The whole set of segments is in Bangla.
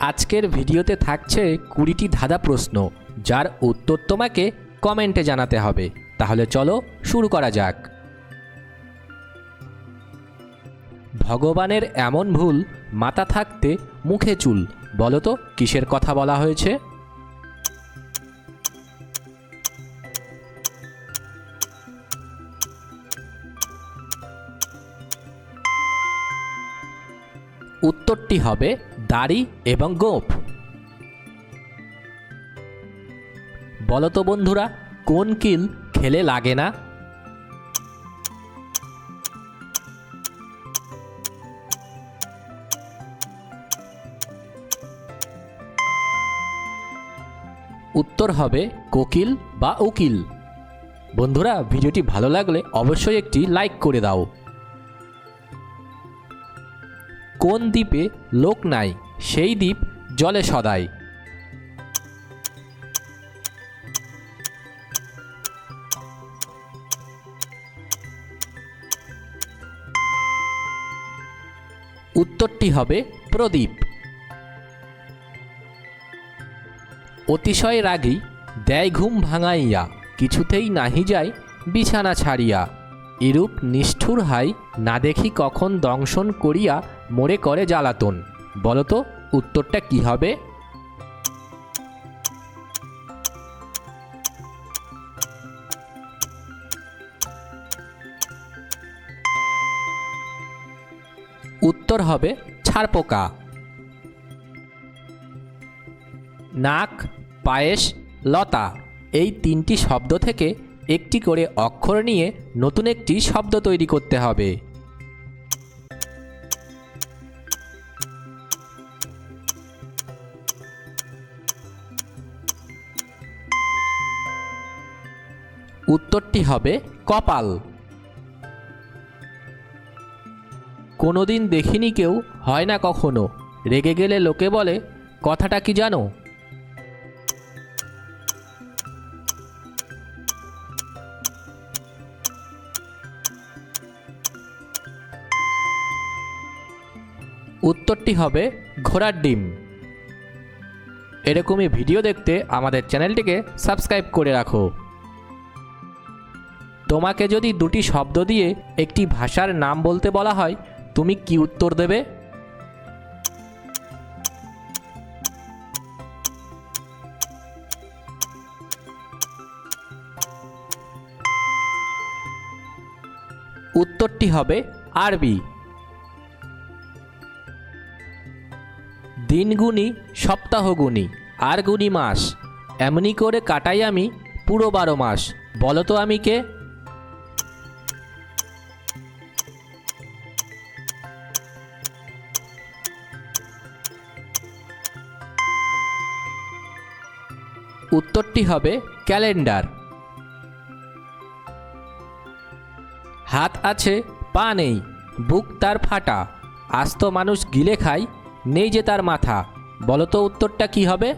আজকের ভিডিওতে থাকছে 20টি ধাঁধা প্রশ্ন, যার উত্তর তোমাকে কমেন্টে জানাতে হবে। তাহলে চলো শুরু করা যাক। ভগবানের এমন ভুল, মাথা থাকতে মুখে চুল, বলো তো কিসের কথা বলা হয়েছে? উত্তরটি হবে দাড়ি এবং গোঁফ। বলো তো বন্ধুরা, কোন কিল খেলে লাগে না? উত্তর হবে কোকিল বা উকিল। বন্ধুরা, ভিডিওটি ভালো লাগলে অবশ্যই একটি লাইক করে দাও। কোন দ্বীপে লোক নাই, সেই দ্বীপ জলে সদাই? উত্তরটি হবে প্রদীপ। অতিশয় রাগী, দেয় ঘুম ভাঙাইয়া, কিছুতেই নাহি যায় বিছানা ছাড়িয়া, এরূপ নিষ্ঠুর হাই, না দেখি কখন দংশন করিয়া মোরে করে জ্বালাতন। বলো তো উত্তরটা কি হবে? উত্তর হবে ছারপোকা। নাক, পায়েস, লতা, এই তিনটি শব্দ থেকে একটি করে অক্ষর নিয়ে নতুন একটি শব্দ তৈরি করতে হবে। উত্তরটি হবে কপাল। কোনোদিন দেখিনি কেউ, হয় না কখনো, রেগে গেলে লোকে বলে, কথাটা কি জানো? উত্তরটি হবে ঘোড়ার ডিম। এরকমই ভিডিও দেখতে আমাদের চ্যানেলটিকে সাবস্ক্রাইব করে রাখো। তোমাকে যদি দুটি শব্দ দিয়ে একটি ভাষার নাম বলতে বলা হয়, তুমি কি উত্তর দেবে? উত্তরটি হবে আরবি। দিন গুনি সপ্তাহ গুনি, আর গুনি মাস, এমনি করে কাটাই আমি পুরো 12 মাস। বলো তো আমি কে? উত্তরটি হবে ক্যালেন্ডার। হাত আছে পা নেই, বুক তার ফাটা, আস্ত মানুষ গিলে খায়, নেই যে তার মাথা। বলো তো উত্তরটা কি হবে?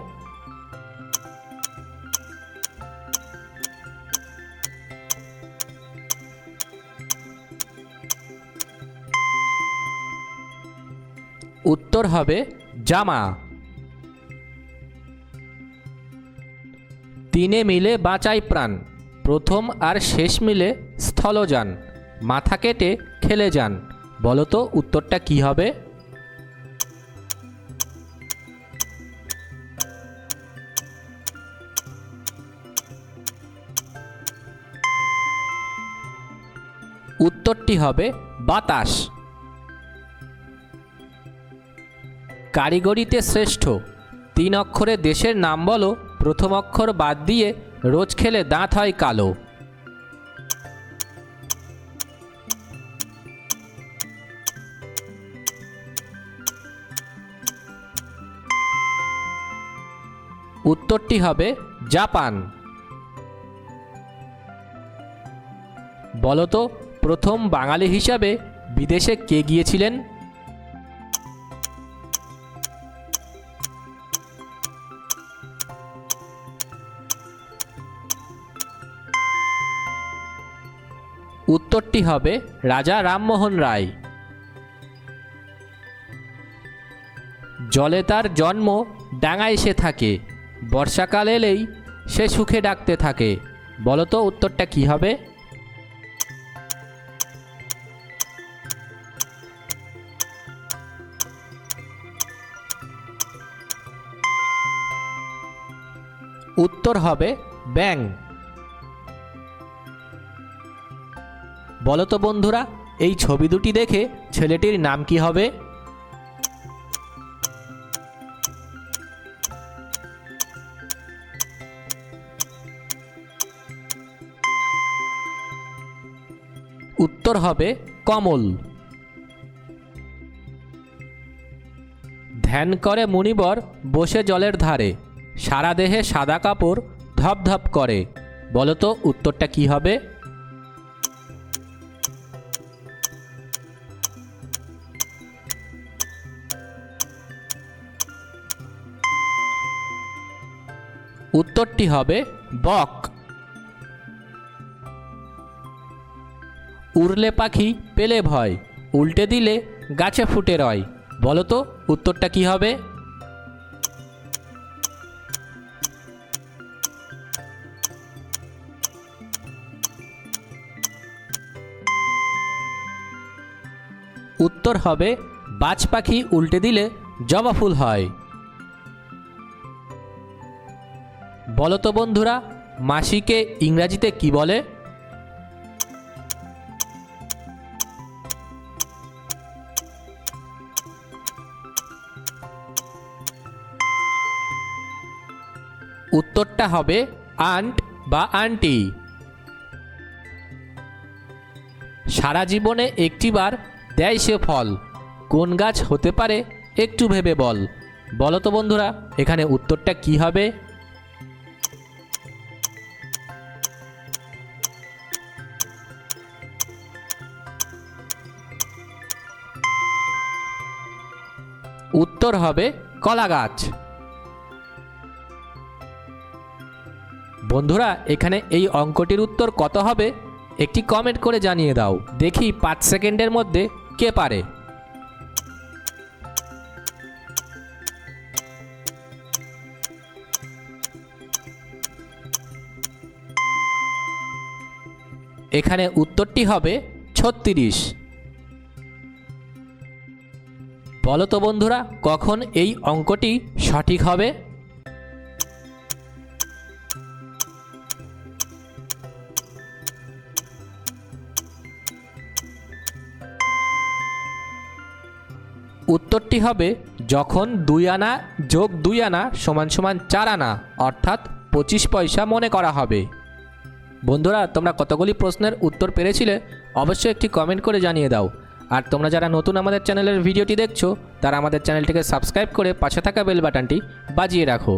উত্তর হবে জামা। তিনে মিলে বাঁচাই প্রাণ, প্রথম আর শেষ মিলে স্থলযান, মাথা কেটে খেলে যান। বলো তো উত্তরটা কি হবে? উত্তরটি হবে বাতাস। কারিগরিতে শ্রেষ্ঠ, 3 অক্ষরে দেশের নাম বলো, প্রথম অক্ষর বাদ দিয়ে রোজ খেলে দাঁত হয় কালো। উত্তরটি হবে জাপান। বলো তো প্রথম বাঙালি হিসাবে বিদেশে কে গিয়েছিলেন? উত্তরটি হবে রাজা রামমোহন রায়। জলে তার জন্ম ডাঙায় সে থাকে, বর্ষাকাল এলেই সে সুখে ডাকতে থাকে। বলো তো উত্তরটা কি হবে? উত্তর হবে ব্যাঙ। বলো তো বন্ধুরা, এই ছবি দুটি দেখে ছেলেটির নাম কি হবে? উত্তর হবে কমল। ধ্যান করে মুনিবর বসে জলের ধারে, সারা দেহে সাদা কাপড় ধপধপ করে। বলো তো উত্তরটা কি হবে? উত্তরটি হবে বক। উড়লে পাখি পেলে ভয়, উল্টে দিলে গাছে ফুটে রয়। বলো তো উত্তরটা কি হবে? উত্তর হবে বাজ পাখি উল্টে দিলে জবা ফুল হয়। বলো তো বন্ধুরা, মাসিকে ইংরাজিতে কি বলে? উত্তরটা হবে আন্ট বা আন্টি। সারা জীবনে একটিবার দেয় সে ফল, কোন গাছ হতে পারে একটু ভেবে বল। বলো তো বন্ধুরা, এখানে উত্তরটা কি হবে? উত্তর হবে কলা গাছ। বন্ধুরা, এখানে এই অঙ্কটির উত্তর কত হবে একটি কমেন্ট করে জানিয়ে দাও। দেখি 5 সেকেন্ডের মধ্যে কে পারে। এখানে উত্তরটি হবে 36। বলো তো বন্ধুরা, কখন এই অঙ্কটি সঠিক হবে? উত্তরটি হবে যখন 2 আনা যোগ 2 আনা সমান সমান 4 আনা, অর্থাৎ 25 পয়সা মনে করা হবে। বন্ধুরা, তোমরা কতগুলি প্রশ্নের উত্তর পেরেছিলে অবশ্যই একটি কমেন্ট করে জানিয়ে দাও। আর তোমরা যারা নতুন আমাদের চ্যানেলের ভিডিওটি দেখছো, তারা আমাদের চ্যানেলটিকে সাবস্ক্রাইব করে পাশে থাকা বেল বাটনটি বাজিয়ে রাখো।